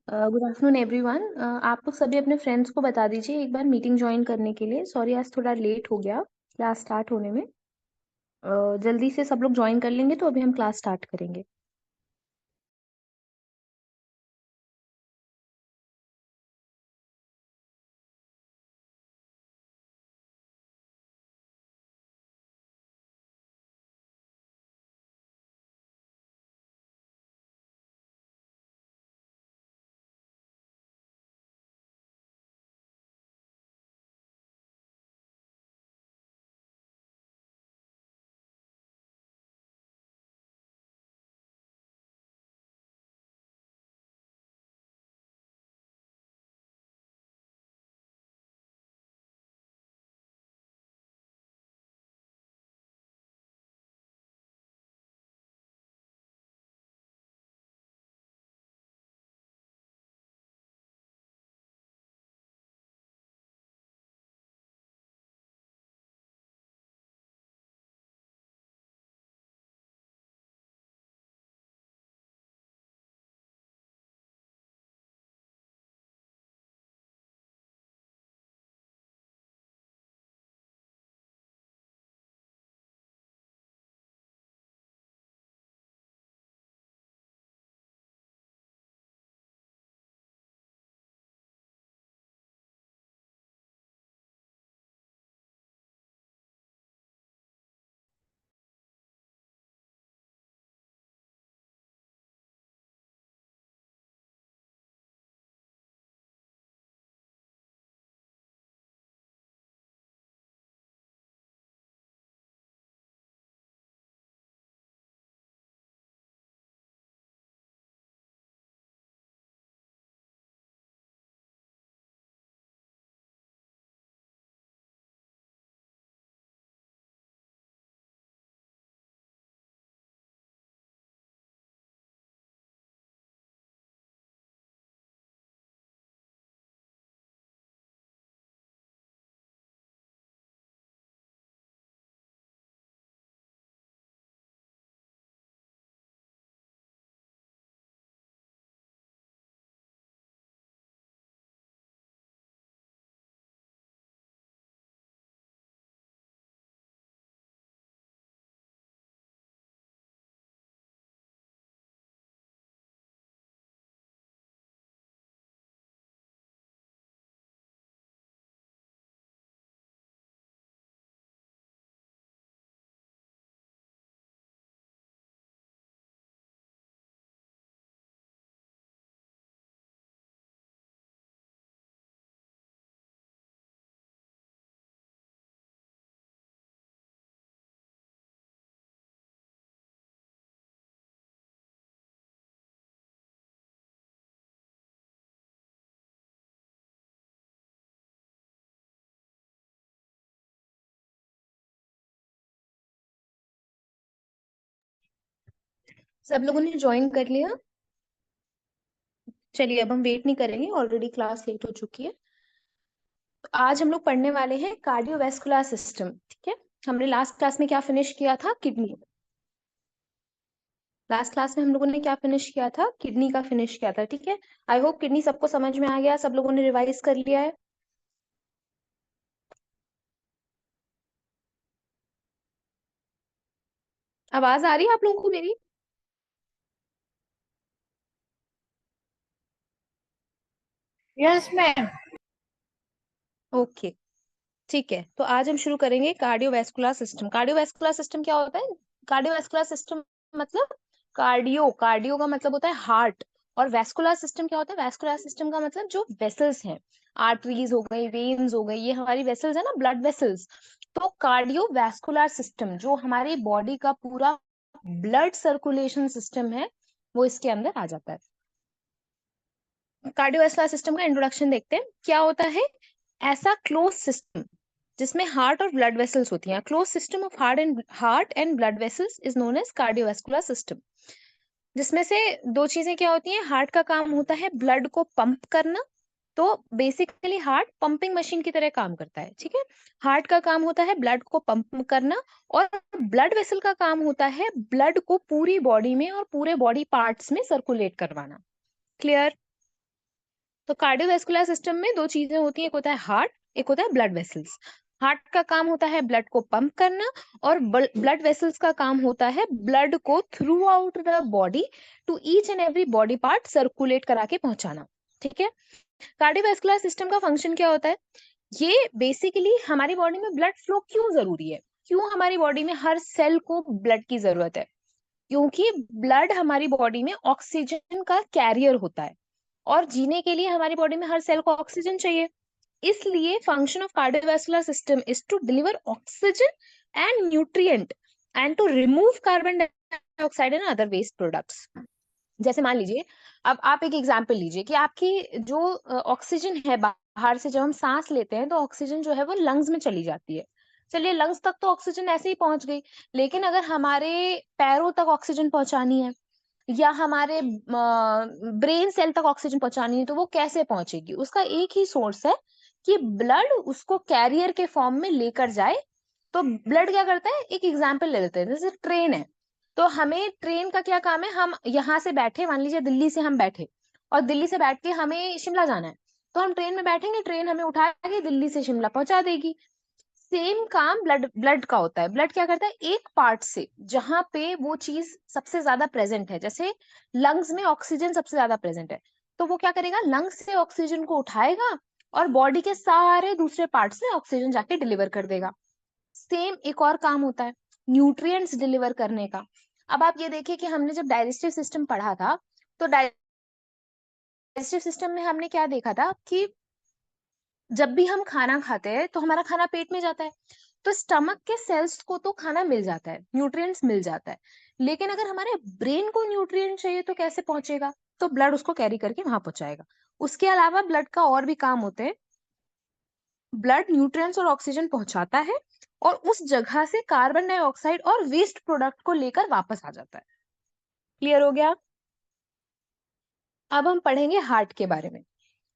Good afternoon everyone. आप लोग सभी अपने फ्रेंड्स को बता दीजिए एक बार मीटिंग ज्वाइन करने के लिए। सॉरी आज थोड़ा लेट हो गया क्लास स्टार्ट होने में। जल्दी से सब लोग ज्वाइन कर लेंगे तो अभी हम क्लास स्टार्ट करेंगे। सब लोगों ने ज्वाइन कर लिया? चलिए अब हम वेट नहीं करेंगे, ऑलरेडी क्लास लेट हो चुकी है। तो आज हम लोग पढ़ने वाले हैं कार्डियोवैस्कुलर सिस्टम। ठीक है, हमने लास्ट क्लास में क्या फिनिश किया था? किडनी। लास्ट क्लास में हम लोगों ने क्या फिनिश किया था? किडनी का फिनिश किया था। ठीक है, आई होप किडनी सबको समझ में आ गया, सब लोगों ने रिवाइज कर लिया है। आवाज आ रही है आप लोगों को मेरी? Yes ma'am. ओके, ठीक है। तो आज हम शुरू करेंगे कार्डियोवैस्कुलर सिस्टम। कार्डियोवैस्कुलर सिस्टम क्या होता है? कार्डियोवैस्कुलर सिस्टम मतलब कार्डियो, कार्डियो का मतलब होता है हार्ट। और वैस्कुलर सिस्टम क्या होता है? वैस्कुलर सिस्टम का मतलब जो वेसल्स हैं, आर्टरीज हो गई, वेन्स हो गई, ये हमारी वेसल्स है ना, ब्लड वेसल्स। तो कार्डियोवैस्कुलर सिस्टम जो हमारी बॉडी का पूरा ब्लड सर्कुलेशन सिस्टम है, वो इसके अंदर आ जाता है। कार्डियोवैस्कुलर सिस्टम का इंट्रोडक्शन देखते हैं। क्या होता है? ऐसा क्लोज सिस्टम जिसमें हार्ट और ब्लड वेसल्स होती हैं। Close system of heart and blood vessels is known as cardiovascular system. जिसमें से दो चीजें क्या होती हैं? हार्ट का काम होता है ब्लड को पंप करना। तो बेसिकली हार्ट पंपिंग मशीन की तरह काम करता है। ठीक है, हार्ट का काम होता है ब्लड को पंप करना। और ब्लड वेसल का काम होता है ब्लड को पूरी बॉडी में और पूरे बॉडी पार्ट्स में सर्कुलेट करवाना। क्लियर? तो कार्डियोवैस्कुलर सिस्टम में दो चीजें होती हैं, एक होता है हार्ट, एक होता है ब्लड वेसल्स। हार्ट का काम होता है ब्लड को पंप करना, और ब्लड वेसल्स का काम होता है ब्लड को throughout the body to each and every body part circulate करा के पहुंचाना। ठीक है। कार्डियोवैस्कुलर सिस्टम का फंक्शन क्या होता है? ये बेसिकली हमारी बॉडी में ब्लड फ्लो क्यों जरूरी है, क्यों हमारी बॉडी में हर सेल को ब्लड की जरूरत है? क्योंकि ब्लड हमारी बॉडी में ऑक्सीजन का कैरियर होता है, और जीने के लिए हमारी बॉडी में हर सेल को ऑक्सीजन चाहिए। इसलिए function of cardiovascular system is to deliver oxygen and nutrient and to remove carbon dioxide and other waste products. जैसे मान लीजिए, अब आप एक एग्जांपल लीजिए कि आपकी जो ऑक्सीजन है बाहर से, जब हम सांस लेते हैं तो ऑक्सीजन जो है वो लंग्स में चली जाती है। चलिए, लंग्स तक तो ऑक्सीजन ऐसे ही पहुंच गई, लेकिन अगर हमारे पैरों तक ऑक्सीजन पहुंचानी है या हमारे ब्रेन सेल तक ऑक्सीजन पहुंचानी है, तो वो कैसे पहुंचेगी? उसका एक ही सोर्स है कि ब्लड उसको कैरियर के फॉर्म में लेकर जाए। तो ब्लड क्या करता है, एक एग्जांपल ले लेते हैं, जैसे ट्रेन है। तो हमें ट्रेन का क्या काम है, हम यहाँ से बैठे, मान लीजिए दिल्ली से हम बैठे, और दिल्ली से बैठ के हमें शिमला जाना है, तो हम ट्रेन में बैठेंगे, ट्रेन हमें उठा के दिल्ली से शिमला पहुंचा देगी। सेम काम ब्लड ब्लड का होता है। ब्लड क्या करता है, एक पार्ट से जहां पे वो चीज सबसे ज्यादा प्रेजेंट है, जैसे लंग्स में ऑक्सीजन सबसे ज्यादा प्रेजेंट है, तो वो क्या करेगा, लंग्स से ऑक्सीजन को उठाएगा और बॉडी के सारे दूसरे पार्ट्स में ऑक्सीजन जाके डिलीवर कर देगा। सेम एक और काम होता है न्यूट्रिएंट्स डिलीवर करने का। अब आप ये देखिए कि हमने जब डाइजेस्टिव सिस्टम पढ़ा था, तो डाइजेस्टिव सिस्टम में हमने क्या देखा था कि जब भी हम खाना खाते हैं तो हमारा खाना पेट में जाता है, तो स्टमक के सेल्स को तो खाना मिल जाता है, न्यूट्रिएंट्स मिल जाता है, लेकिन अगर हमारे ब्रेन को न्यूट्रिएंट चाहिए तो कैसे पहुंचेगा? तो ब्लड उसको कैरी करके वहां पहुंचाएगा। उसके अलावा ब्लड का और भी काम होते हैं। ब्लड न्यूट्रिएंट्स और ऑक्सीजन पहुंचाता है, और उस जगह से कार्बन डाइऑक्साइड और वेस्ट प्रोडक्ट को लेकर वापस आ जाता है। क्लियर हो गया? अब हम पढ़ेंगे हार्ट के बारे में।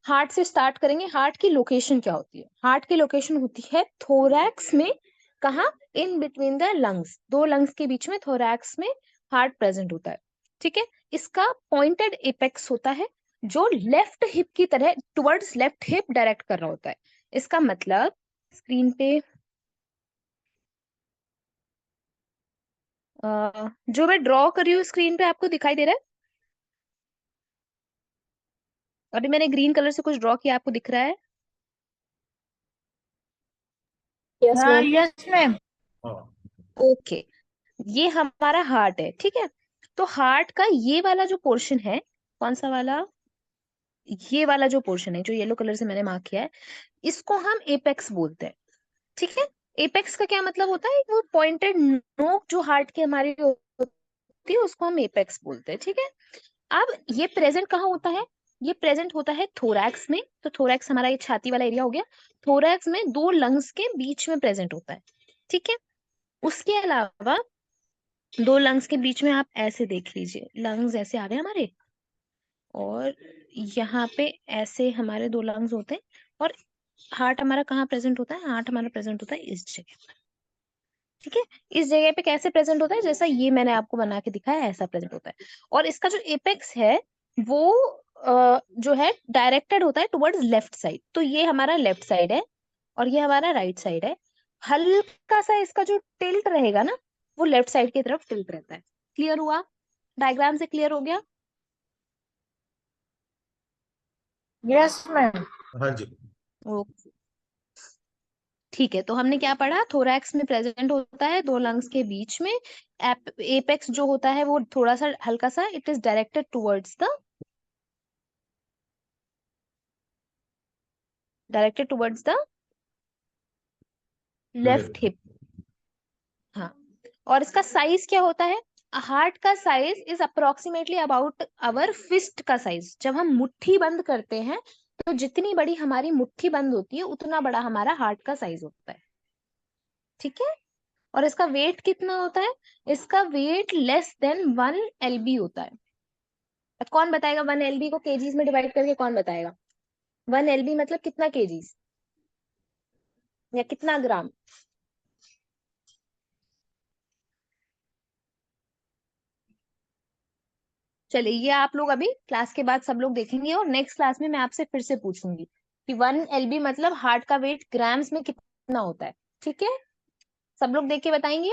हार्ट से स्टार्ट करेंगे। हार्ट की लोकेशन क्या होती है? हार्ट की लोकेशन होती है थोरैक्स में। कहा? इन बिटवीन द लंग्स, दो लंग्स के बीच में थोरैक्स में हार्ट प्रेजेंट होता है। ठीक है। इसका पॉइंटेड एपेक्स होता है, जो लेफ्ट हिप की तरह टुवर्ड्स लेफ्ट हिप डायरेक्ट कर रहा होता है। इसका मतलब स्क्रीन पे जो मैं ड्रॉ कर रही हूँ स्क्रीन पे, आपको दिखाई दे रहा है? अभी मैंने ग्रीन कलर से कुछ ड्रॉ किया, आपको दिख रहा है? Yes ma'am. Yes ma'am. Okay. ये हमारा हार्ट है, ठीक है। तो हार्ट का ये वाला जो पोर्शन है, कौन सा वाला? ये वाला जो पोर्शन है जो येलो कलर से मैंने मार्क किया है, इसको हम एपेक्स बोलते हैं। ठीक है। एपेक्स का क्या मतलब होता है? वो पॉइंटेड नोक जो हार्ट की हमारी होती है, उसको हम एपेक्स बोलते हैं। ठीक है। अब ये प्रेजेंट कहाँ होता है? ये प्रेजेंट होता है थोरैक्स में। तो थोरैक्स हमारा ये छाती वाला एरिया हो गया। थोरैक्स में दो लंग्स के बीच में प्रेजेंट होता है। ठीक है। उसके अलावा दो लंग्स के बीच में आप ऐसे देख लीजिए, लंग्स ऐसे आ रहे हैं हमारे, और यहाँ पे ऐसे हमारे दो लंग्स होते हैं। और हार्ट हमारा कहाँ प्रेजेंट होता है? हार्ट हमारा प्रेजेंट होता है इस जगह। ठीक है। इस जगह पे कैसे प्रेजेंट होता है? जैसा ये मैंने आपको बना के दिखाया है, ऐसा प्रेजेंट होता है। और इसका जो एपेक्स है वो जो है डायरेक्टेड होता है टुवर्ड्स लेफ्ट साइड। तो ये हमारा लेफ्ट साइड है और ये हमारा राइट साइड है। हल्का सा इसका जो टिल्ट रहेगा ना, वो लेफ्ट साइड की तरफ टिल्ट रहता है। क्लियर हुआ? डायग्राम से क्लियर हो गया? Yes ma'am. हाँ जी। ओके। ठीक है। तो हमने क्या पढ़ा? थोरैक्स में प्रेजेंट होता है दो लंग्स के बीच में। एपेक्स जो होता है वो थोड़ा सा हल्का सा, it is directed towards the, directed towards the left hip. हाँ। और इसका साइज क्या होता है? हार्ट का size is approximately about our fist का साइज। जब हम मुट्ठी बंद करते हैं, तो जितनी बड़ी हमारी मुट्ठी बंद होती है, उतना बड़ा हमारा हार्ट का साइज होता है। ठीक है। और इसका वेट कितना होता है? इसका वेट लेस देन 1 LB होता है। अब कौन बताएगा 1 LB को केजीज में डिवाइड करके? कौन बताएगा? 1 LB मतलब कितना केजीज या कितना ग्राम? चलिए, ये आप लोग अभी क्लास के बाद सब लोग देखेंगे और नेक्स्ट क्लास में मैं आपसे फिर से पूछूंगी कि 1 LB मतलब हार्ट का वेट ग्राम्स में कितना होता है। ठीक है, सब लोग देख के बताएंगे।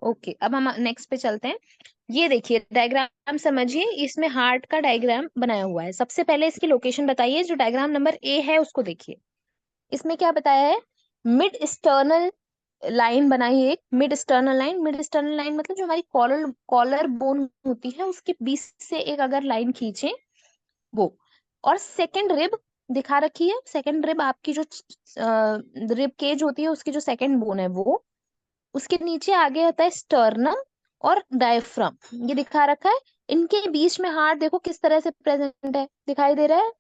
ओके, अब हम नेक्स्ट पे चलते हैं। ये देखिए डायग्राम समझिए, इसमें हार्ट का डायग्राम बनाया हुआ है। सबसे पहले इसकी लोकेशन बताइए, जो डायग्राम नंबर ए है उसको देखिए। इसमें क्या बताया है, मिड स्टर्नल लाइन बनाई है। एक mid sternal line, mid sternal line मतलब जो हमारी कॉलर कॉलर बोन होती है उसके बीच से एक अगर लाइन खींचे वो। और सेकंड रिब दिखा रखी है। सेकंड रिब आपकी जो रिब केज होती है उसकी जो सेकंड बोन है वो। उसके नीचे आगे आता है स्टर्नम और डायफ्राम, ये दिखा रखा है। इनके बीच में हार्ट देखो किस तरह से प्रेजेंट है, दिखाई दे रहा है।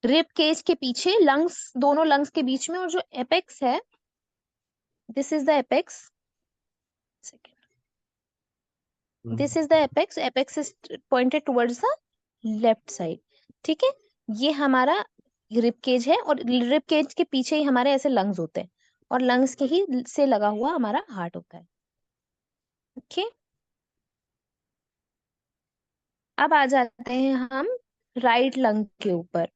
रिब केज के पीछे लंग्स, दोनों लंग्स के बीच में, और जो एपेक्स है, this is the apex. This is the apex, apex is pointed towards the left side. ठीक है, ये हमारा रिब केज है और रिब केज के पीछे ही हमारे ऐसे लंग्स होते हैं और लंग्स के ही से लगा हुआ हमारा हार्ट होता है। ओके, अब आ जाते हैं हम राइट लंग के ऊपर,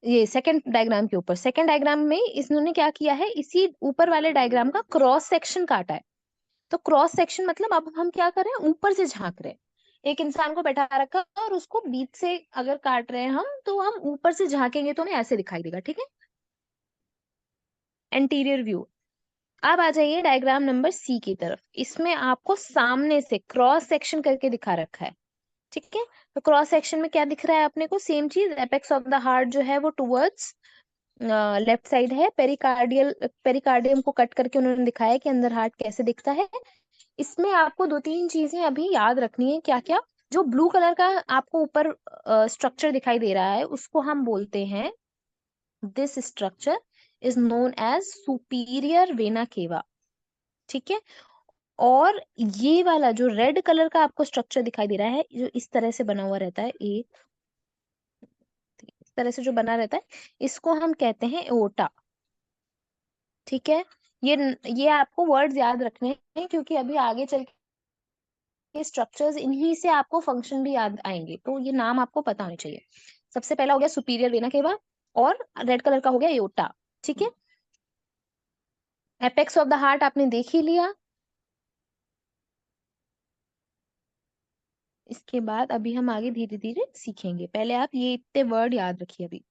ये सेकंड डायग्राम के ऊपर। सेकंड डायग्राम में इन्होंने क्या किया है, इसी ऊपर वाले डायग्राम का क्रॉस सेक्शन काटा है। तो क्रॉस सेक्शन मतलब अब हम क्या कर रहे हैं, ऊपर से झांक रहे हैं। एक इंसान को बैठा रखा है और उसको बीच से अगर काट रहे हैं हम, तो हम ऊपर से झांकेंगे तो हमें ऐसे दिखाई देगा। ठीक है, एंटीरियर व्यू। अब आ जाइए डायग्राम नंबर सी की तरफ। इसमें आपको सामने से क्रॉस सेक्शन करके दिखा रखा है। ठीक है, तो क्रॉस सेक्शन में क्या दिख रहा है अपने को, सेम चीज, एपेक्स ऑफ द हार्ट जो है वो टुवर्ड्स लेफ्ट साइड है। पेरिकार्डियल, पेरिकार्डियम को कट करके उन्होंने दिखाया है कि अंदर हार्ट कैसे दिखता है। इसमें आपको दो तीन चीजें अभी याद रखनी है। क्या क्या, जो ब्लू कलर का आपको ऊपर स्ट्रक्चर दिखाई दे रहा है उसको हम बोलते हैं, this structure is known as superior vena cava. ठीक है, और ये वाला जो रेड कलर का आपको स्ट्रक्चर दिखाई दे रहा है, जो इस तरह से बना हुआ रहता है, एक इस तरह से जो बना रहता है, इसको हम कहते हैं एओर्टा। ठीक है, ये आपको वर्ड्स याद रखने हैं क्योंकि अभी आगे चल के स्ट्रक्चर्स इन्हीं से आपको फंक्शन भी याद आएंगे, तो ये नाम आपको पता होने चाहिए। सबसे पहला हो गया सुपीरियर वेना केवा और रेड कलर का हो गया एओर्टा। ठीक है, एपेक्स ऑफ द हार्ट आपने देख ही लिया। इसके बाद अभी हम आगे धीरे धीरे सीखेंगे, पहले आप ये इतने वर्ड याद रखिए अभी।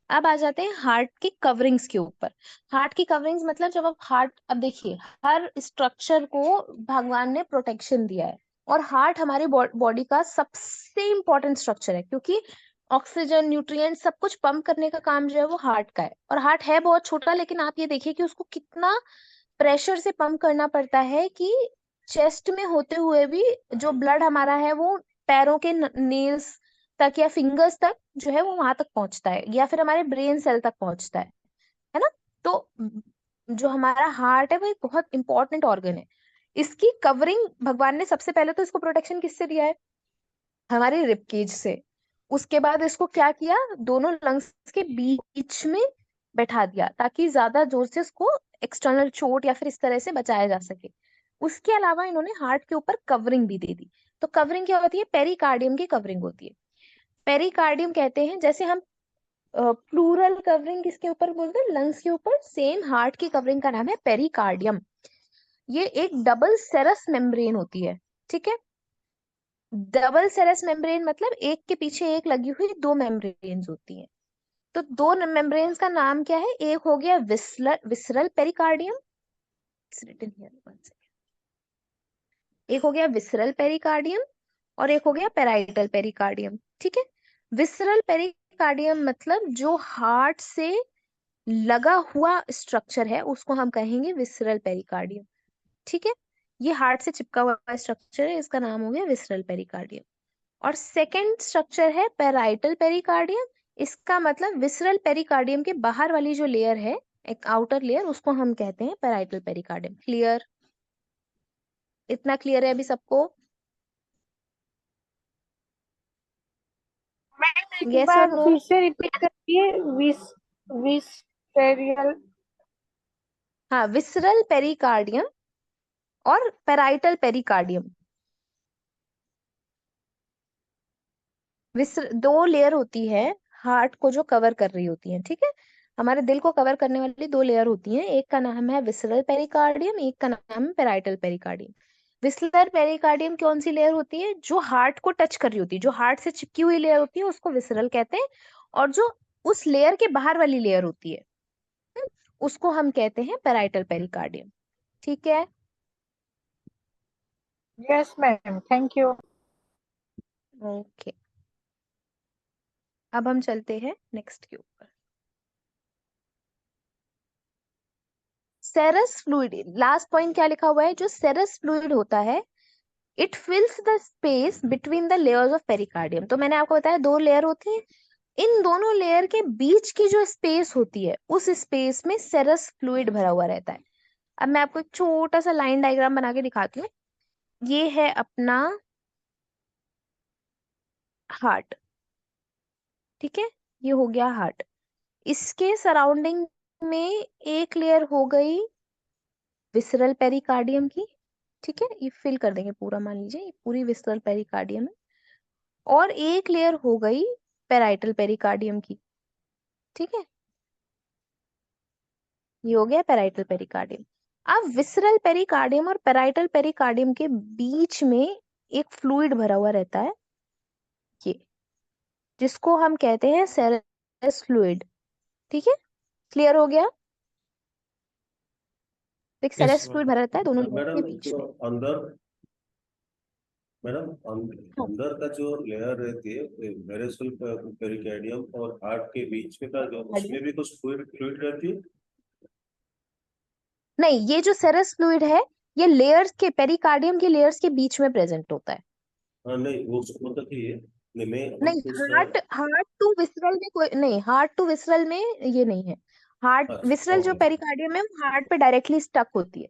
अब आ जाते हैं हार्ट की कवरिंग्स के ऊपर। हार्ट की कवरिंग्स मतलब जब आप हार्ट, अब देखिए हर स्ट्रक्चर को भगवान ने प्रोटेक्शन दिया है और हार्ट हमारे बॉडी का सबसे इंपॉर्टेंट स्ट्रक्चर है क्योंकि ऑक्सीजन, न्यूट्रिएंट सब कुछ पंप करने का काम जो है वो हार्ट का है। और हार्ट है बहुत छोटा, लेकिन आप ये देखिए कि उसको कितना प्रेशर से पंप करना पड़ता है कि चेस्ट में होते हुए भी जो ब्लड हमारा है वो पैरों के नेल्स तक या फिंगर्स तक जो है वो वहां तक पहुंचता है, या फिर हमारे ब्रेन सेल तक पहुंचता है ना। तो जो हमारा हार्ट है वो एक बहुत इंपॉर्टेंट ऑर्गन है। इसकी कवरिंग भगवान ने सबसे पहले तो इसको प्रोटेक्शन किससे दिया है, हमारे रिब केज से। उसके बाद इसको क्या किया, दोनों लंग्स के बीच में बैठा दिया ताकि ज्यादा जोर से उसको एक्सटर्नल चोट या फिर इस तरह से बचाया जा सके। उसके अलावा इन्होंने हार्ट के ऊपर कवरिंग भी दे दी। तो कवरिंग क्या होती है, पेरिकार्डियम की कवरिंग होती है। पेरिकार्डियम कहते हैं, जैसे हम प्लूरल कवरिंग किसके ऊपर बोलते हैं, लंग्स के ऊपर, सेम हार्ट की कवरिंग का नाम है पेरिकार्डियम। ये एक डबल सेरस मेम्ब्रेन होती है। ठीक है, डबल सेरस मेम्ब्रेन मतलब एक के पीछे एक लगी हुई दो मेम्ब्रेन्स होती हैं। तो दो मेम्ब्रेन्स का नाम क्या है, एक हो गया विसरल पेरिकार्डियम, एक हो गया विसरल पेरिकार्डियम और एक हो गया पेराइटल पेरिकार्डियम। ठीक है, विसरल पेरिकार्डियम मतलब जो हार्ट से लगा हुआ स्ट्रक्चर है उसको हम कहेंगे विसरल पेरिकार्डियम। ठीक है, ये हार्ट से चिपका हुआ स्ट्रक्चर है, इसका नाम हो गया विसरल पेरिकार्डियम। और सेकंड स्ट्रक्चर है पेराइटल पेरिकार्डियम। इसका मतलब विसरल पेरिकार्डियम के बाहर वाली जो लेयर है, एक आउटर लेयर, उसको हम कहते हैं पेराइटल पेरिकार्डियम। क्लियर, इतना क्लियर है अभी सबको। मैम एक यस और बार नो? फिर से रिपीट करिए। विस्टेरियल। हाँ, विसरल पेरिकार्डियम और पेराइटल पेरिकार्डियम। दो लेयर होती है हार्ट को जो कवर कर रही होती है, ठीक है। हमारे दिल को कवर करने वाली दो लेयर होती हैं, एक का नाम है विसरल पेरिकार्डियम, एक का नाम है पेराइटल पेरिकार्डियम। विसरल पेरिकार्डियम कौन सी लेयर होती है? जो हार्ट को टच कर रही होती है, जो हार्ट से चिपकी हुई लेयर होती है उसको विसरल कहते हैं। और जो उस लेयर के बाहर वाली लेयर होती है उसको हम कहते हैं पेराइटल पेरिकार्डियम। ठीक है। Yes ma'am, thank you. Okay, अब हम चलते हैं नेक्स्ट के ऊपर। सेरस फ्लूइड, लास्ट पॉइंट क्या लिखा हुआ है? जो सेरस फ्लूइड होता है it फिल्स the space between the layers of pericardium. तो मैंने आपको बताया दो लेयर होती है, इन दोनों लेयर के बीच की जो स्पेस होती है उस स्पेस में सेरस फ्लूइड भरा हुआ रहता है। अब मैं आपको एक छोटा सा लाइन डायग्राम बना के दिखाती हूँ। ये है अपना हार्ट, ठीक है, ये हो गया हार्ट। इसके सराउंडिंग में एक लेयर हो गई विसरल पेरिकार्डियम की, ठीक है, ये फिल कर देंगे पूरा, मान लीजिए ये पूरी विसरल पेरिकार्डियम है। और एक लेयर हो गई पेराइटल पेरिकार्डियम की, ठीक है, ये हो गया पेराइटल पेरिकार्डियम। अब विसरल पेरिकार्डियम और पेराइटल पेरिकार्डियम के बीच में एक फ्लूइड भरा हुआ रहता है, ये, जिसको हम कहते हैं सेरस फ्लूइड। ठीक है, क्लियर हो गया? एक यस सेरस फ्लूइड भरा रहता है दोनों लेयर के मैडम, बीच जो में। अंदर मैडम हाँ, अंदर का जो लेयर रहती है वेरेसल पेरिकार्डियम और हार्ट के बीच में का जो उसमें भी कुछ फ्लूइड फ्लूइड रहती है। नहीं, ये जो सेरस फ्लूइड है ये लेयर्स के, पेरिकार्डियम के लेयर्स के बीच में प्रेजेंट होता है। हाँ नहीं, वो मतलब कि ये नहीं, मैं हम नहीं, पूछ रहे हार्ट हार्ट टू विसरल में कोई नहीं, हार्ट टू विसरल में ये नहीं है। हार्ट हैं। अच्छा, विसरल जो ओके पेरिकार्डियम है वो हार्ट पे डायरेक्टली स्टक होती है।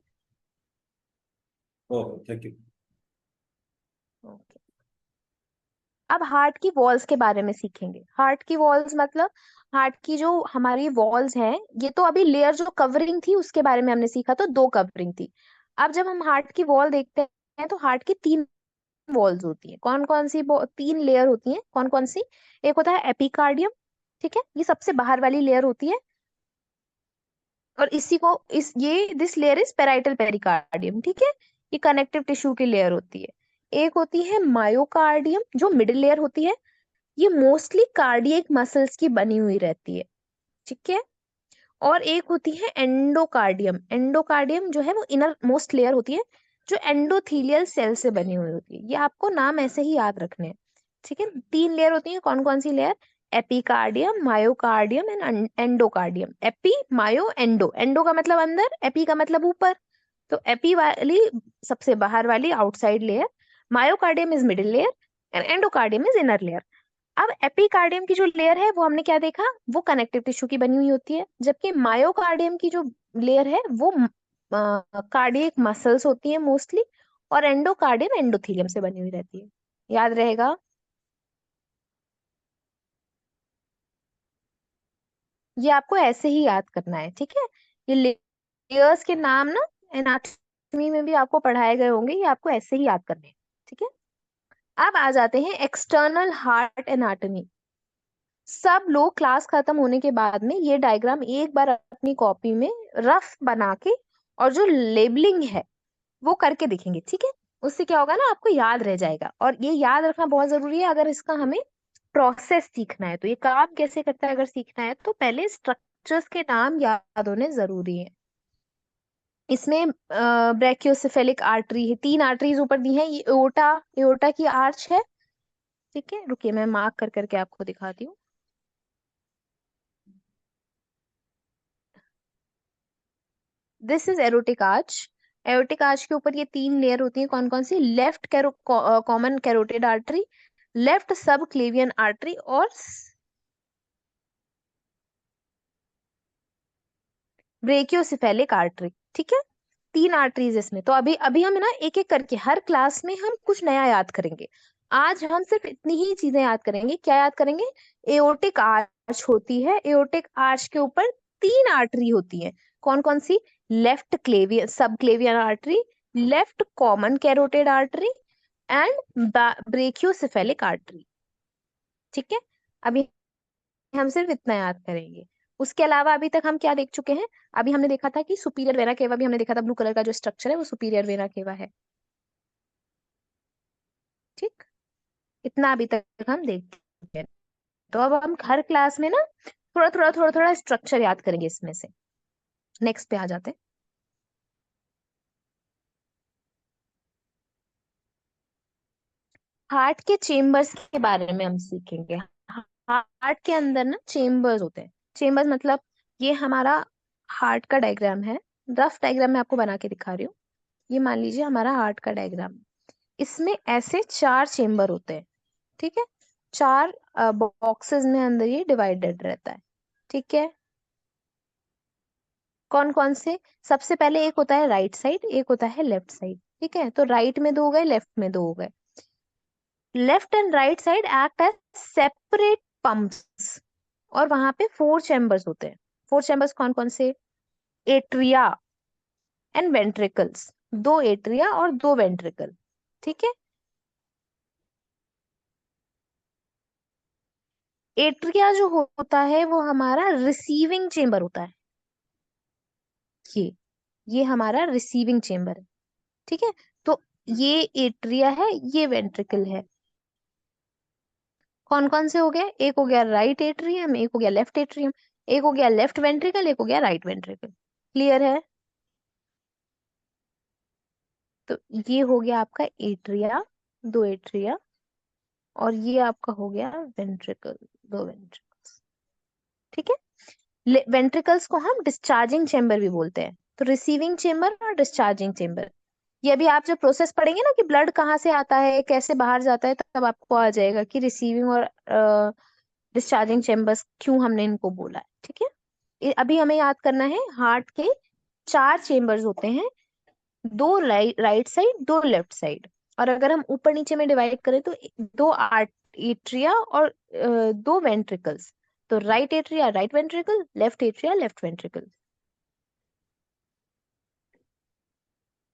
Okay, thank you. ओके, अब हार्ट की वॉल्स के बारे में सीखेंगे। हार्ट की वॉल्स मतलब हार्ट की जो हमारी वॉल्स हैं, ये तो अभी लेयर जो कवरिंग थी उसके बारे में हमने सीखा, तो दो कवरिंग थी। अब जब हम हार्ट की वॉल देखते हैं तो हार्ट की तीन वॉल्स होती हैं। कौन कौन सी तीन लेयर होती हैं? कौन कौन सी? एक होता है एपिकार्डियम, ठीक है, ये सबसे बाहर वाली लेयर होती है। और इसी को इस ये this layer is parietal pericardium, ठीक है, ये कनेक्टिव टिश्यू की लेयर होती है। एक होती है मायोकार्डियम जो मिडिल लेयर होती है, ये मोस्टली कार्डियक मसल्स की बनी हुई रहती है, ठीक है। और एक होती है एंडोकार्डियम। एंडोकार्डियम जो है वो इनर मोस्ट लेयर होती है, जो एंडोथीलियल सेल से बनी हुई होती है। ये आपको नाम ऐसे ही याद रखने हैं, ठीक है। तीन लेयर होती है, कौन कौन सी layer? Epicardium, myocardium and endocardium. Epi, myo, endo. Endo का मतलब अंदर, एपी का मतलब ऊपर। तो एपी वाली सबसे बाहर वाली outside layer, myocardium is middle layer and endocardium is inner layer. अब एपिकार्डियम की जो लेयर है वो हमने क्या देखा, वो कनेक्टिव टिश्यू की बनी हुई होती है, जबकि मायोकार्डियम की जो लेयर है वो कार्डियक मसल्स होती है मोस्टली। और एंडोकार्डियम एंडोथीलियम से बनी हुई रहती है। याद रहेगा? ये आपको ऐसे ही याद करना है, ठीक है। ये लेयर्स के नाम ना एनाटॉमी में भी आपको पढ़ाए गए होंगे, ये आपको ऐसे ही याद करने हैं, ठीक है। अब आ जाते हैं एक्सटर्नल हार्ट एनाटॉमी। सब लोग क्लास खत्म होने के बाद में ये डायग्राम एक बार अपनी कॉपी में रफ बना के और जो लेबलिंग है वो करके देखेंगे, ठीक है। उससे क्या होगा ना, आपको याद रह जाएगा। और ये याद रखना बहुत जरूरी है अगर इसका हमें प्रोसेस सीखना है। तो ये काम कैसे करता है अगर सीखना है तो पहले स्ट्रक्चर्स के नाम याद होने जरूरी है। इसमें ब्रैकियोसेफेलिक आर्टरी है, तीन आर्टरीज ऊपर दी है, ये एओर्टा, एओर्टा की आर्च है, ठीक है। रुकिए मैं मार्क कर करके आपको दिखाती हूँ। This is aortic arch. Aortic arch के ऊपर ये तीन लेयर होती है, कौन कौन सी? Left common carotid artery, left subclavian artery और ब्रेकियोसेफेलिक आर्टरी, ठीक है। तीन आर्टरीज इसमें। तो अभी अभी हम ना एक एक करके हर क्लास में हम कुछ नया याद करेंगे। आज हम सिर्फ इतनी ही चीजें याद करेंगे। क्या याद करेंगे? एओर्टिक आर्च होती है, एओर्टिक आर्च के ऊपर 3 आर्टरी होती है। कौन कौन सी? लेफ्ट क्लेवियन सब क्लेवियन artery, left common carotid artery and brachiocephalic artery. ठीक है, अभी हम सिर्फ इतना याद करेंगे। उसके अलावा अभी तक हम क्या देख चुके हैं? अभी हमने देखा था कि सुपीरियर वेना केवा भी हमने देखा था, ब्लू कलर का जो स्ट्रक्चर है वो सुपीरियर वेना केवा है। ठीक, इतना अभी तक हम देख चुके हैं। तो अब हम हर क्लास में ना थोड़ा थोड़ा स्ट्रक्चर याद करेंगे इसमें से। नेक्स्ट पे आ जाते हैं। हार्ट के चेम्बर्स के बारे में हम सीखेंगे। हार्ट के अंदर ना चेम्बर्स होते हैं। चेम्बर्स मतलब ये हमारा हार्ट का डायग्राम है। रफ डायग्राम मैं आपको बना के दिखा रही हूँ। ये मान लीजिए हमारा हार्ट का डायग्राम। इसमें ऐसे 4 चेम्बर होते हैं। ठीक है, 4 बॉक्सेस में अंदर ये डिवाइडेड रहता है। ठीक है, कौन कौन से? सबसे पहले एक होता है राइट साइड, एक होता है लेफ्ट साइड। ठीक है, तो राइट में 2 हो गए, लेफ्ट में 2 हो गए। Left and right side act as separate pumps, और वहां पे 4 चैम्बर्स होते हैं। 4 चैम्बर्स कौन कौन से? Atria and ventricles. 2 एट्रिया और 2 वेंट्रिकल। ठीक है, एट्रिया जो होता है वो हमारा रिसीविंग चेम्बर होता है। ये हमारा रिसीविंग चेम्बर है। ठीक है, तो ये एट्रिया है, ये वेंट्रिकल है। कौन कौन से हो गए? एक हो गया राइट एट्रियम, एक हो गया लेफ्ट एट्रियम, एक हो गया लेफ्ट वेंट्रिकल, एक हो गया राइट वेंट्रिकल। क्लियर है? तो ये हो गया आपका एट्रिया, 2 एट्रिया, और ये आपका हो गया वेंट्रिकल, 2 वेंट्रिकल्स। ठीक है, वेंट्रिकल्स को हम डिस्चार्जिंग चेम्बर भी बोलते हैं। तो रिसीविंग चेम्बर और डिस्चार्जिंग चेम्बर, ये अभी आप जब प्रोसेस पढ़ेंगे ना कि ब्लड कहाँ से आता है कैसे बाहर जाता है, तब आपको आ जाएगा कि रिसीविंग और डिस्चार्जिंग चेम्बर्स क्यों हमने इनको बोला है। ठीक है, अभी हमें याद करना है हार्ट के 4 चेम्बर्स होते हैं, 2 राइट साइड, 2 लेफ्ट साइड। और अगर हम ऊपर नीचे में डिवाइड करें तो 2 एट्रिया और 2 वेंट्रिकल्स। तो right atria right ventricle, left atria left ventricle.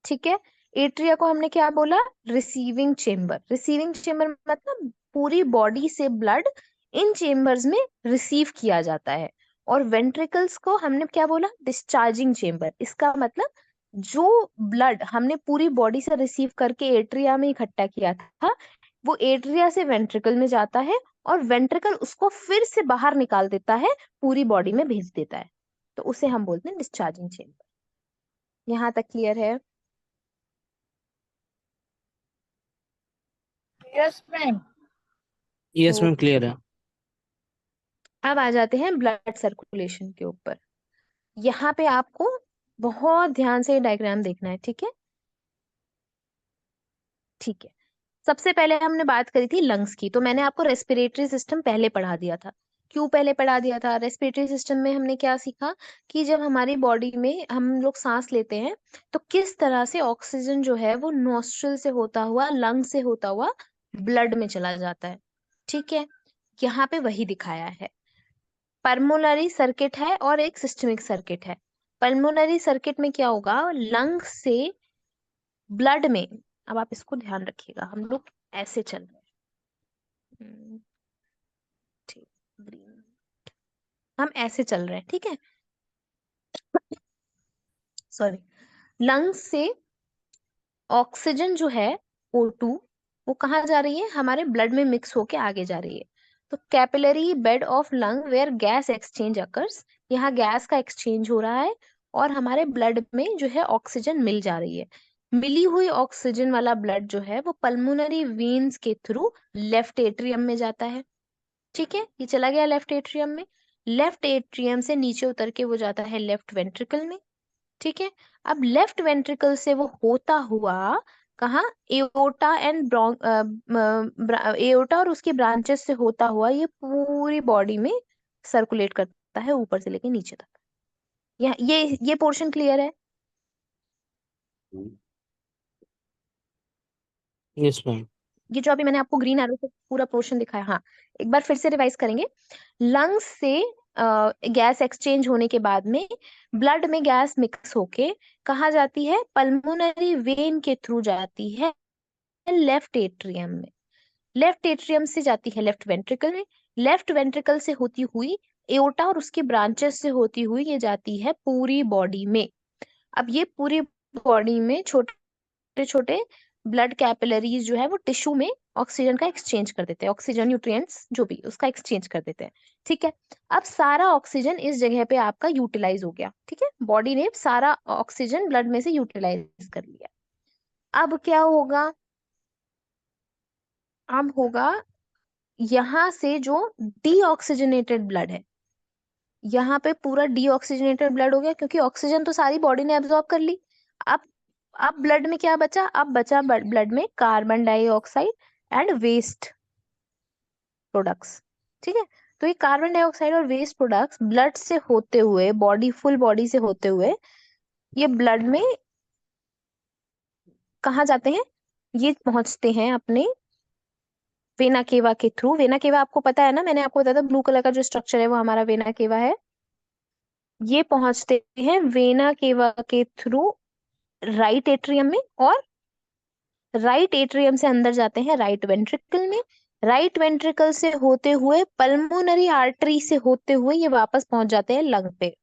ठीक है, एट्रिया को हमने क्या बोला? Receiving chamber. रिसीविंग चेम्बर मतलब पूरी बॉडी से ब्लड इन चेम्बर्स में रिसीव किया जाता है। और वेंट्रिकल्स को हमने क्या बोला? Discharging chamber. इसका मतलब जो ब्लड हमने पूरी बॉडी से रिसीव करके एट्रिया में इकट्ठा किया था, वो एट्रिया से वेंट्रिकल में जाता है, और वेंट्रिकल उसको फिर से बाहर निकाल देता है, पूरी बॉडी में भेज देता है। तो उसे हम बोलते हैं डिस्चार्जिंग चेम्बर। यहाँ तक क्लियर है? Yes ma'am. Yes ma'am, clear है। अब आ जाते हैं ब्लड सर्कुलेशन के ऊपर। यहाँ पे आपको बहुत ध्यान से डायग्राम देखना है। ठीक है, ठीक है। सबसे पहले हमने बात करी थी लंग्स की, तो मैंने आपको रेस्पिरेटरी सिस्टम पहले पढ़ा दिया था। क्यों पहले पढ़ा दिया था? रेस्पिरेटरी सिस्टम में हमने क्या सीखा कि जब हमारी बॉडी में हम लोग सांस लेते हैं तो किस तरह से ऑक्सीजन जो है वो नोस्ट्रिल से होता हुआ, लंग से होता हुआ ब्लड में चला जाता है। ठीक है, यहाँ पे वही दिखाया है। पल्मोनरी सर्किट है और एक सिस्टमिक सर्किट है। पल्मोनरी सर्किट में क्या होगा? लंग से ब्लड में, अब आप इसको ध्यान रखिएगा, हम लोग ऐसे चल रहे हैं। ठीक, ग्रीन, हम ऐसे चल रहे हैं। ठीक है, सॉरी। लंग्स से ऑक्सीजन जो है O2, वो कहाँ जा रही है? हमारे ब्लड में मिक्स होके आगे जा रही है। तो capillary bed of lung where gas exchange occurs, यहाँ गैस का एक्सचेंज हो रहा है और हमारे ब्लड में जो है ऑक्सीजन मिल जा रही है। मिली हुई ऑक्सीजन वाला ब्लड जो है वो पल्मोनरी वेन्स के थ्रू लेफ्ट एट्रियम में जाता है। ठीक है, ये चला गया लेफ्ट एट्रियम में। लेफ्ट एट्रियम से नीचे उतर के वो जाता है लेफ्ट वेंट्रिकल में। ठीक है, अब लेफ्ट वेंट्रिकल से वो होता हुआ कहाँ? एओर्टा एंड एओर्टा और उसकी ब्रांचेस से होता हुआ ये पूरी बॉडी में सर्कुलेट करता है, ऊपर से लेके नीचे तक। ये पोर्शन क्लियर है? Yes ma'am. ये जो अभी मैंने आपको ग्रीन एरो से पूरा पोर्शन दिखाया, हाँ एक बार फिर से रिवाइज करेंगे। लंग्स से गैस एक्सचेंज होने के बाद में ब्लड में गैस मिक्स होके कहाँ जाती है, पल्मोनरी वेन के थ्रू जाती है लेफ्ट एट्रियम में, लेफ्ट एट्रियम से जाती है लेफ्ट वेंट्रिकल में, लेफ्ट वेंट्रिकल से होती हुई एओर्टा और उसकी ब्रांचेस से होती हुई ये जाती है पूरी बॉडी में। अब ये पूरी बॉडी में छोटे छोटे ब्लड कैपिलरीज जो है वो टिश्यू में ऑक्सीजन का एक्सचेंज कर देते हैं, ऑक्सीजन न्यूट्रिएंट्स जो भी उसका एक्सचेंज कर देते हैं। ठीक है, अब सारा ऑक्सीजन इस जगह पे आपका यूटिलाइज हो गया। ठीक है, बॉडी ने सारा ऑक्सीजन ब्लड में से यूटिलाइज कर लिया। अब क्या होगा, अब होगा यहाँ से जो डीऑक्सीजनेटेड ब्लड है, यहाँ पे पूरा डीऑक्सीजनेटेड ब्लड हो गया क्योंकि ऑक्सीजन तो सारी बॉडी ने एब्जॉर्ब कर ली। अब ब्लड में क्या बचा, अब बचा ब्लड में carbon dioxide and waste products. ठीक है, तो ये कार्बन डाइऑक्साइड और वेस्ट प्रोडक्ट्स ब्लड से होते हुए बॉडी, फुल बॉडी से होते हुए ये ब्लड में कहाँ जाते हैं, ये पहुंचते हैं अपने वेना केवा के थ्रू। वेना केवा आपको पता है ना, मैंने आपको बताया था ब्लू कलर का जो स्ट्रक्चर है वो हमारा वेना केवा है। ये पहुंचते हैं वेना केवा के थ्रू राइट एट्रियम में, और राइट एट्रियम से अंदर जाते हैं राइट वेंट्रिकल में, राइट वेंट्रिकल से होते हुए पल्मोनरी आर्टरी से होते हुए ये वापस पहुंच जाते हैं लंग पे,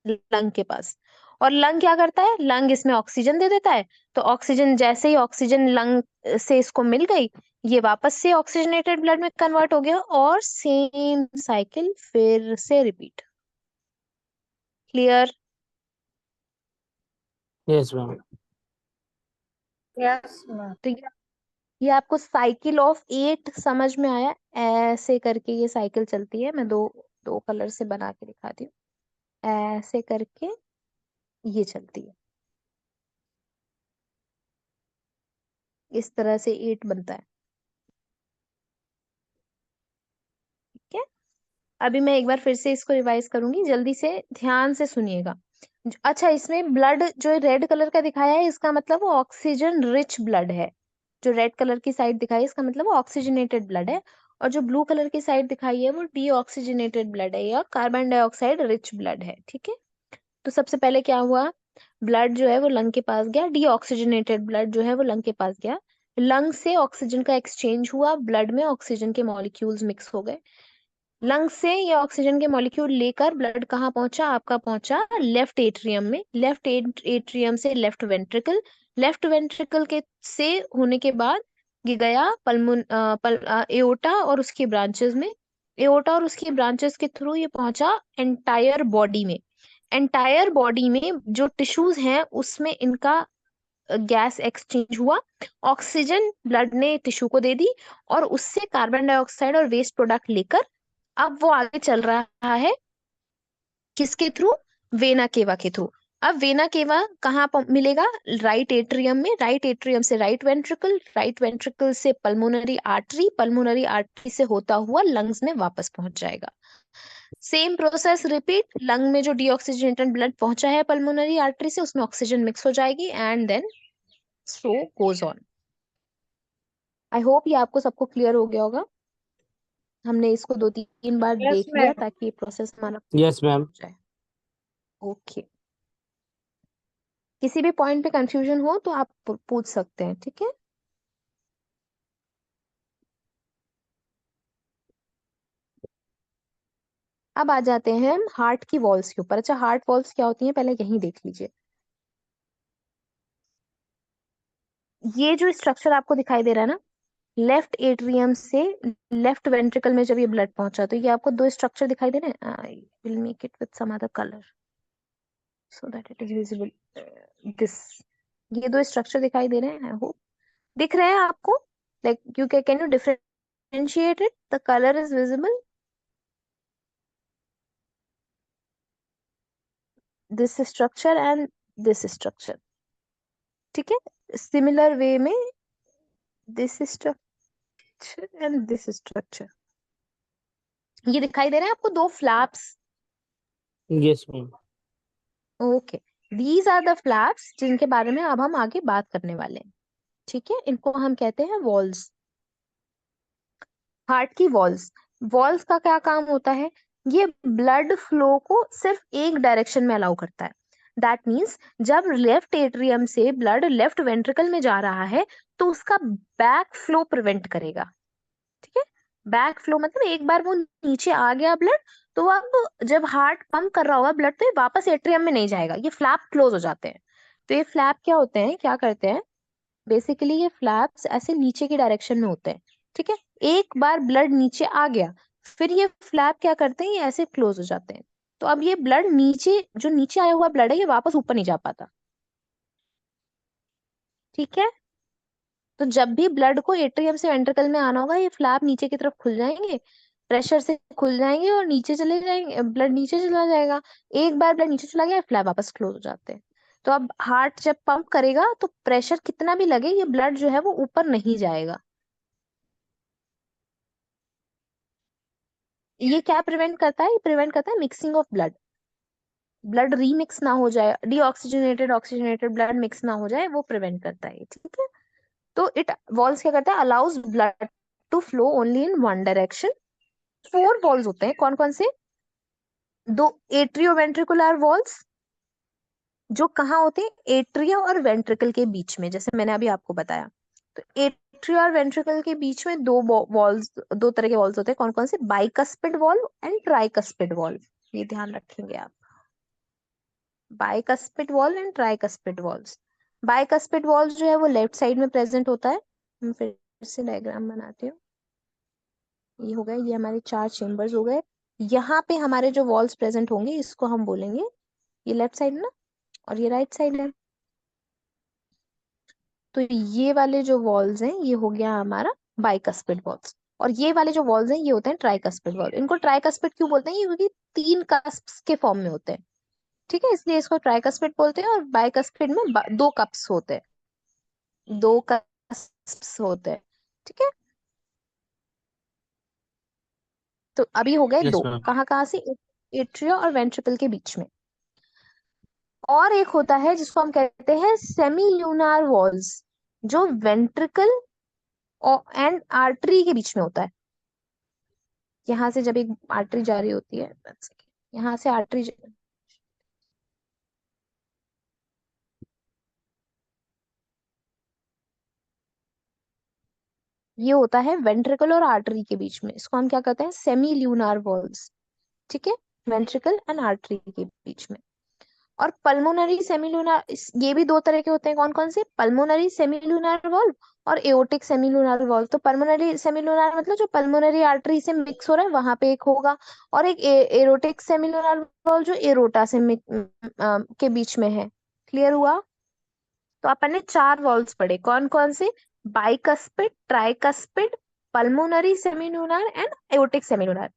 लंग के पास। और लंग क्या करता है, लंग इसमें ऑक्सीजन दे देता है, तो ऑक्सीजन जैसे ही ऑक्सीजन लंग से इसको मिल गई, ये वापस से ऑक्सीजनेटेड ब्लड में कन्वर्ट हो गया और सेम साइकिल फिर से repeat. Clear? Yes, ma'am. Yes, ma'am. तो ये आपको साइकिल ऑफ 8 समझ में आया? ऐसे करके ये साइकिल चलती है, मैं दो दो कलर से बना के दिखाती हूँ। ऐसे करके ये चलती है, इस तरह से 8 बनता है। ठीक है, अभी मैं एक बार फिर से इसको रिवाइज करूंगी, जल्दी से ध्यान से सुनिएगा। अच्छा, इसमें ब्लड जो रेड कलर का दिखाया है इसका मतलब वो ऑक्सीजन रिच ब्लड है। जो रेड कलर की साइड दिखाई है इसका मतलब वो ऑक्सीजनेटेड ब्लड है, और जो ब्लू कलर की साइड दिखाई है वो डीऑक्सीजनेटेड ब्लड है या कार्बन डाइऑक्साइड रिच ब्लड है। ठीक है, तो सबसे पहले क्या हुआ, ब्लड जो है वो लंग के पास गया, डीऑक्सीजनेटेड ब्लड जो है वो लंग के पास गया, लंग से ऑक्सीजन का एक्सचेंज हुआ, ब्लड में ऑक्सीजन के मॉलिक्यूल्स मिक्स हो गए, लंग से ये ऑक्सीजन के मॉलिक्यूल लेकर ब्लड कहाँ पहुंचा, आपका पहुंचा लेफ्ट एट्रियम में, लेफ्ट एट्रियम से लेफ्ट वेंट्रिकल, लेफ्ट वेंट्रिकल के से होने के बाद ये गया एओर्टा और उसकी ब्रांचेस में, एओर्टा और उसकी ब्रांचेस के थ्रू ये पहुंचा एंटायर बॉडी में, एंटायर बॉडी में जो टिश्यूज हैं उसमें इनका गैस एक्सचेंज हुआ, ऑक्सीजन ब्लड ने टिश्यू को दे दी और उससे कार्बन डाइऑक्साइड और वेस्ट प्रोडक्ट लेकर अब वो आगे चल रहा है किसके थ्रू, वेना केवा के थ्रू। अब वेना केवा कहाँ मिलेगा, राइट एट्रियम में, राइट एट्रियम से राइट वेंट्रिकल, राइट वेंट्रिकल से पल्मोनरी आर्टरी, पल्मोनरी आर्टरी से होता हुआ लंग्स में वापस पहुंच जाएगा। सेम प्रोसेस रिपीट, लंग में जो डीऑक्सीजनेटेड ब्लड पहुंचा है पल्मोनरी आर्टरी से उसमें ऑक्सीजन मिक्स हो जाएगी and then so goes on. I hope ये आपको सबको क्लियर हो गया होगा। हमने इसको 2-3 बार Yes, देख लिया ma'am. ताकि ये प्रोसेस हमारा Yes, ma'am. हो जाए। ओके, किसी भी पॉइंट पे कंफ्यूजन हो तो आप पूछ सकते हैं। ठीक है, अब आ जाते हैं हम हार्ट की वॉल्स के ऊपर। अच्छा, हार्ट वॉल्स क्या होती हैं पहले यहीं देख लीजिए। ये जो स्ट्रक्चर आपको दिखाई दे रहा है ना, लेफ्ट एट्रियम से लेफ्ट वेंट्रिकल में जब ये ब्लड पहुंचा तो ये आपको दो स्ट्रक्चर दिखाई दे रहे हैं। I will make it with some other colour so that it is visible. This, ये दो स्ट्रक्चर दिखाई दे रहे हैं, आई होप दिख रहे हैं आपको। Like you can you differentiate it, the colour is visible, this structure and this structure. ठीक है, सिमिलर वे में this structure and this structure, ये दिखाई दे रहे हैं आपको दो flaps. Yes, ma'am. Okay, these are the flaps जिनके बारे में अब हम आगे बात करने वाले हैं। ठीक है, इनको हम कहते हैं वॉल्स। हार्ट की वॉल्स, वॉल्स का क्या काम होता है, ये ब्लड फ्लो को सिर्फ एक डायरेक्शन में अलाउ करता है। दैट मीन्स जब लेफ्ट एट्रियम से ब्लड लेफ्ट वेंट्रिकल में जा रहा है तो उसका बैक फ्लो प्रिवेंट करेगा। ठीक है, बैक फ्लो मतलब एक बार वो नीचे आ गया ब्लड, तो अब जब हार्ट पंप कर रहा होगा ब्लड तो ये वापस एट्रियम में नहीं जाएगा, ये फ्लैप क्लोज हो जाते हैं। तो ये फ्लैप क्या होते हैं, क्या करते हैं, बेसिकली ये फ्लैप्स ऐसे नीचे की डायरेक्शन में होते हैं। ठीक है, एक बार ब्लड नीचे आ गया फिर ये फ्लैप क्या करते हैं, ये ऐसे क्लोज हो जाते हैं। तो अब ये ब्लड नीचे, जो नीचे आया हुआ ब्लड है ये वापस ऊपर नहीं जा पाता। ठीक है, तो जब भी ब्लड को एट्रियम से वेंट्रिकल में आना होगा ये फ्लैप नीचे की तरफ खुल जाएंगे, प्रेशर से खुल जाएंगे और नीचे चले जाएंगे, ब्लड नीचे चला जाएगा। एक बार ब्लड नीचे चला गया फ्लैप वापस क्लोज हो जाते हैं। तो अब हार्ट जब पंप करेगा तो प्रेशर कितना भी लगे ये ब्लड जो है वो ऊपर नहीं जाएगा। ये क्या प्रिवेंट करता है, ये प्रिवेंट करता है mixing of blood, blood remix ना हो जाए, डीऑक्सीजनेटेड ऑक्सीजनेटेड ब्लड मिक्स ना हो जाए, वो प्रिवेंट करता है। ठीक है, तो इट वॉल्स क्या करता है, allows blood to flow only in one direction. 4 valves होते हैं, कौन कौन से, 2 एट्रियोवेंट्रिकुलर वॉल्स जो कहाँ होते हैं, एट्रिया और वेंट्रिकल के बीच में, जैसे मैंने अभी आपको बताया। तो एट्रिया और वेंट्रिकल के बीच में 2 वॉल्स, 2 तरह के वॉल्स होते हैं, कौन कौन से, bicuspid valve and tricuspid valve, ये ध्यान रखेंगे आप, bicuspid valve and tricuspid valves. Bicuspid valve जो है वो लेफ्ट साइड में प्रेजेंट होता है। मैं फिर से डायग्राम बनाती हूँ, ये हो गए, ये हमारे 4 चेम्बर्स हो गए। यहाँ पे हमारे जो वॉल्स प्रेजेंट होंगे इसको हम बोलेंगे, ये लेफ्ट साइड ना और ये राइट साइड है। तो ये वाले जो वॉल्स हैं ये हो गया हमारा बाइकस्पिड वॉल्स, और ये वाले जो वॉल्स हैं ये होते हैं ट्राइकस्पिड वॉल्व। इनको ट्राइकस्पिड क्यों बोलते हैं, ये क्योंकि 3 कस्प्स के फॉर्म में होते हैं। ठीक है, इसलिए इसको ट्राइकस्पिड बोलते हैं। और बाइकस्पिड में 2 कप्स होते हैं, 2 कस्प्स होते हैं। ठीक है, तो अभी हो गए यस 2, मैम। कहाँ कहाँ से, एट्रिया और वेंट्रिकल के बीच में। और एक होता है जिसको हम कहते हैं सेमी ल्यूनार वॉल्स, जो वेंट्रिकल एंड आर्टरी के बीच में होता है। यहाँ से जब एक आर्टरी जा रही होती है, यहाँ से आर्टरी, ये होता है वेंट्रिकल और आर्टरी के बीच में, इसको हम क्या कहते हैं, सेमी ल्यूनार वॉल्स। ठीक है, वेंट्रिकल एंड आर्टरी के बीच में। और पल्मोनरी सेमिलुनर, ये भी 2 तरह के होते हैं, कौन कौन से, पल्मोनरी सेमिलुनर वॉल्व और एओर्टिक सेमिलुनर वॉल्व। तो पल्मोनरी सेमिलुनर मतलब जो पल्मोनरी आर्टरी से मिक्स हो रहा है वहां पे एक होगा, और एक एरोटिक सेमिलुनर वॉल्व जो एरोटा से के बीच में है। क्लियर हुआ। तो अपन ने 4 वॉल्व्स पढ़े, कौन कौन से, bicuspid, tricuspid, pulmonary semilunar and aortic semilunar.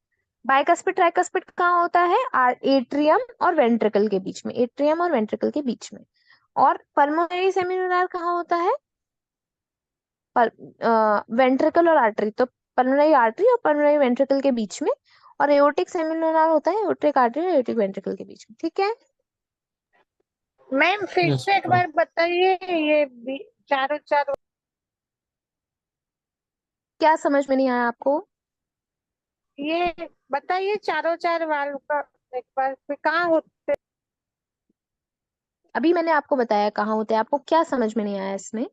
Bicuspid tricuspid कहाँ होता है, एट्रियम और वेंट्रिकल के बीच में, एट्रियम और वेंट्रिकल के बीच में। और पल्मोनरी सेमिलुनर कहाँ होता है, वेंट्रिकल और आर्टरी, तो पल्मोनरी आर्टरी और पल्मोनरी वेंट्रिकल के बीच में। और एओर्टिक सेमिलुनर होता है एओर्टिक आर्टरी और एओर्टिक वेंट्रिकल के बीच में। ठीक है, मैम फिर यस से एक मैम। बार बताइए, ये चारों चार क्या समझ में नहीं आया आपको, ये बताइए, चारों चार वाल्व का एक बार फिर कहाँ होते। अभी मैंने आपको बताया कहाँ होते हैं, आपको क्या समझ में नहीं आया इसमें,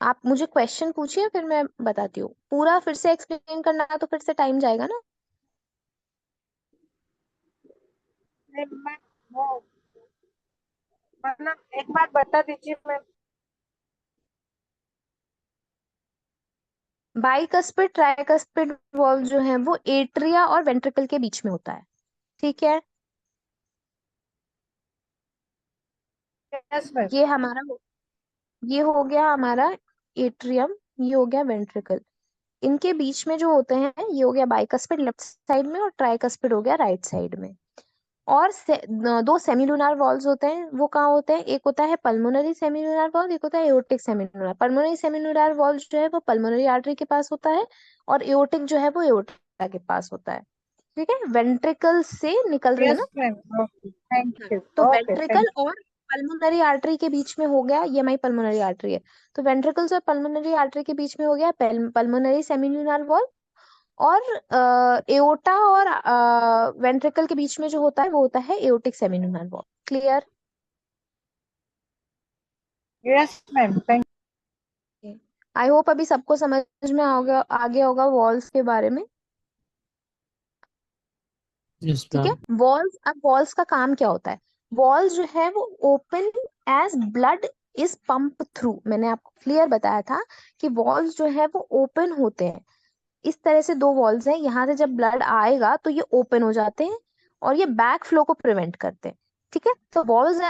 आप मुझे क्वेश्चन पूछिए फिर मैं बताती हूँ। पूरा फिर से एक्सप्लेन करना है तो फिर से टाइम जाएगा ना। मैम वो मतलब एक बार बता दीजिए मैम। बाइकस्पिड ट्राइकस्पिड वॉल्व जो है वो एट्रिया और वेंट्रिकल के बीच में होता है। ठीक है, यस मैम। ये हमारा, ये हो गया हमारा एट्रियम, ये हो गया वेंट्रिकल। इनके बीच में जो होते हैं ये हो गया बाइकस्पिड लेफ्ट साइड में और ट्राइकस्पिड हो गया राइट साइड में। और 2 सेमिलुनर वॉल्व्स होते हैं, वो कहाँ होते हैं, एक होता है पल्मोनरी सेमिलुनर वॉल्व, एक होता है aortic semilunar. Pulmonary semilunar valve जो है वो पल्मोनरी आर्टरी के पास होता है, और एओर्टिक जो है वो एओर्टा के पास होता है। ठीक है, वेंट्रिकल से निकल रहे हैं यस ना। मैम, ओके थैंक यू, तो ओके वेंट्रिकल थैंक और पल्मोनरी आर्टरी के बीच में हो गया, ये हमारी पल्मोनरी आर्टरी है। तो वेंट्रिकल्स और पल्मोनरी आर्टरी के बीच में हो गया पल्मोनरी सेमिलुनर वॉल्व, और एओर्टा और वेंट्रिकल के बीच में जो होता है वो होता है aortic semilunar valve. Clear? Yes ma'am, thank I hope अभी सबको समझ में आ गया होगा वॉल्स के बारे में। Yes, ठीक है, ma'am. वॉल्स, अब वॉल्स का काम क्या होता है? वॉल्स जो है वो open as blood is pump through. मैंने आपको क्लियर बताया था कि वॉल्स जो है वो ओपन होते हैं। इस तरह से दो वॉल्स हैं, यहाँ से जब ब्लड आएगा तो ये ओपन हो जाते हैं और ये बैक फ्लो को प्रिवेंट करते हैं। ठीक है, तो walls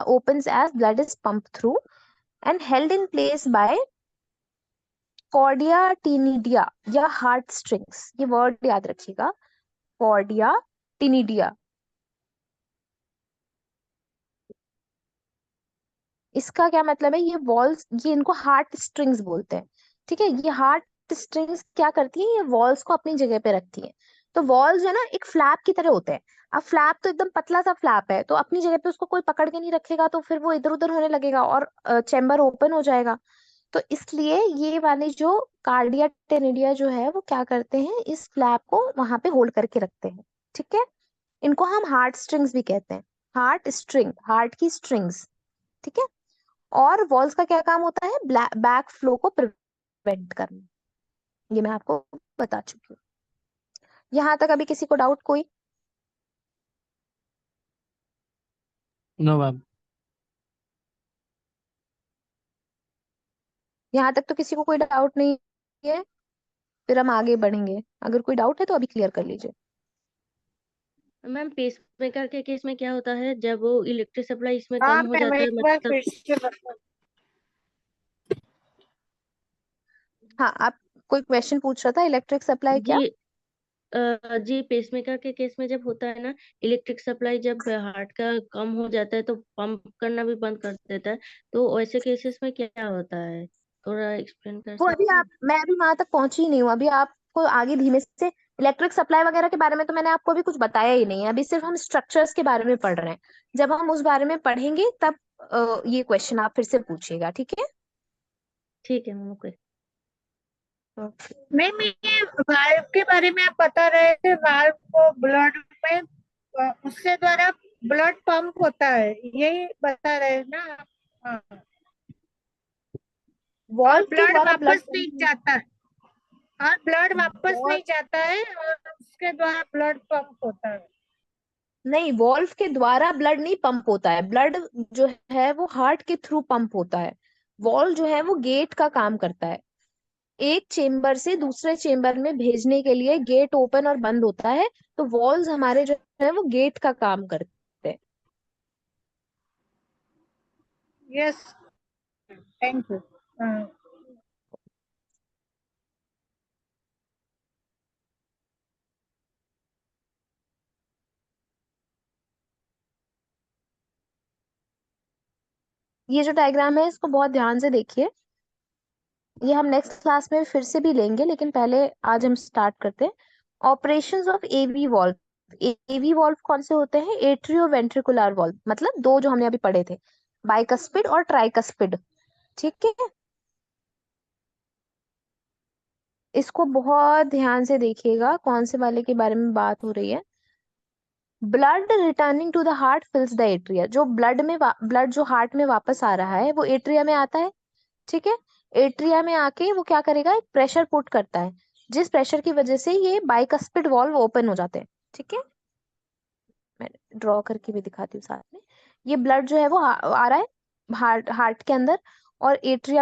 opens as blood is pump through and held in place by chordae tendineae या हार्ट स्ट्रिंग्स। ये वर्ड याद रखिएगा, कॉर्डिया टिनिडिया। इसका क्या मतलब है? ये वॉल्स, ये इनको हार्ट स्ट्रिंग्स बोलते हैं। ठीक है, ये हार्ट स्ट्रिंग्स क्या करती है? ये वॉल्स को अपनी जगह पे रखती है। तो वॉल्स जो है ना एक फ्लैप की तरह होते हैं। अब फ्लैप तो एकदम पतला सा फ्लैप है, तो अपनी जगह पे उसको कोई पकड़ के नहीं रखेगा, तो फिर वो इधर उधर होने लगेगा और चेम्बर ओपन हो जाएगा। तो इसलिए ये वाले जो कार्डिया टेनिडिया जो है वो क्या करते हैं, इस फ्लैप को वहां पे होल्ड करके रखते हैं। ठीक है, इनको हम हार्ट स्ट्रिंग्स भी कहते हैं। हार्ट स्ट्रिंग, हार्ट की स्ट्रिंग्स। ठीक है, और वॉल्स का क्या काम होता है? बैक फ्लो को प्रिवेंट करना। ये मैं आपको बता चुकी हूँ। यहाँ तक अभी किसी को डाउट कोई? No, ma'am. यहाँ तक तो किसी को कोई डाउट नहीं है? फिर हम आगे बढ़ेंगे, अगर कोई डाउट है तो अभी क्लियर कर लीजिए। मैम पेस मेकर के केस में क्या होता है, जब वो इलेक्ट्रिक सप्लाई इसमें हाँ कम हो मैम, जाता है, एक बार मतलब फिर से बताओ। हाँ, आप कोई क्वेश्चन पूछ रहा था, इलेक्ट्रिक सप्लाई क्या? जी जी पेसमेकर के केस में जब होता है ना, इलेक्ट्रिक सप्लाई जब हार्ट का कम हो जाता है तो पंप करना भी बंद कर देता है, तो ऐसे केसेस में क्या होता है, थोड़ा एक्सप्लेन कर वो अभी सकते आप, हैं? मैं अभी वहां तक पहुंची ही नहीं हूँ। अभी आपको आगे धीमे से, इलेक्ट्रिक सप्लाई वगैरह के बारे में तो मैंने आपको अभी कुछ बताया ही नहीं है। अभी सिर्फ हम स्ट्रक्चर्स के बारे में पढ़ रहे हैं। जब हम उस बारे में पढ़ेंगे तब ये क्वेश्चन आप फिर से पूछिएगा। ठीक है? ठीक है मैम, ओके। मैम ये वाल्व के बारे में आप बता रहे थे, वाल्व को ब्लड में उससे द्वारा ब्लड पंप होता है, यही बता रहे हैं ना आप? हाँ। और वॉल्व के ब्लड द्वारा ब्लड वापस नहीं जाता है, और ब्लड वापस नहीं जाता है, और उसके द्वारा ब्लड पंप होता है। नहीं, वॉल्व के द्वारा ब्लड नहीं पंप होता है। ब्लड जो है वो हार्ट के थ्रू पंप होता है। वॉल्व जो है वो गेट का काम करता है। एक चेम्बर से दूसरे चेम्बर में भेजने के लिए गेट ओपन और बंद होता है। तो वॉल्व्स हमारे जो है वो गेट का काम करते हैं। Yes, thank you. ये जो डायग्राम है इसको बहुत ध्यान से देखिए। ये हम नेक्स्ट क्लास में फिर से भी लेंगे, लेकिन पहले आज हम स्टार्ट करते हैं। Operations of AV valve. AV valve कौन से होते हैं? एट्रियो वेंट्रिकुलर वॉल्व, मतलब दो जो हमने अभी पढ़े थे, बाइकस्पिड और ट्राइकस्पिड। ठीक है, इसको बहुत ध्यान से देखिएगा, कौन से वाले के बारे में बात हो रही है। Blood returning to the heart fills the atria. जो ब्लड जो हार्ट में वापस आ रहा है वो एट्रिया में आता है। ठीक है, एट्रिया में आके वो क्या करेगा? एक प्रेशर पुट करता है, जिस प्रेशर की वजह से ये बाइकस्पिड वॉल्व ओपन हो जाते हैं। ठीक है, मैं ड्रॉ करके भी दिखाती हूँ साथ में। ये ब्लड जो है वो आ रहा है हार्ट के अंदर, और एट्रिया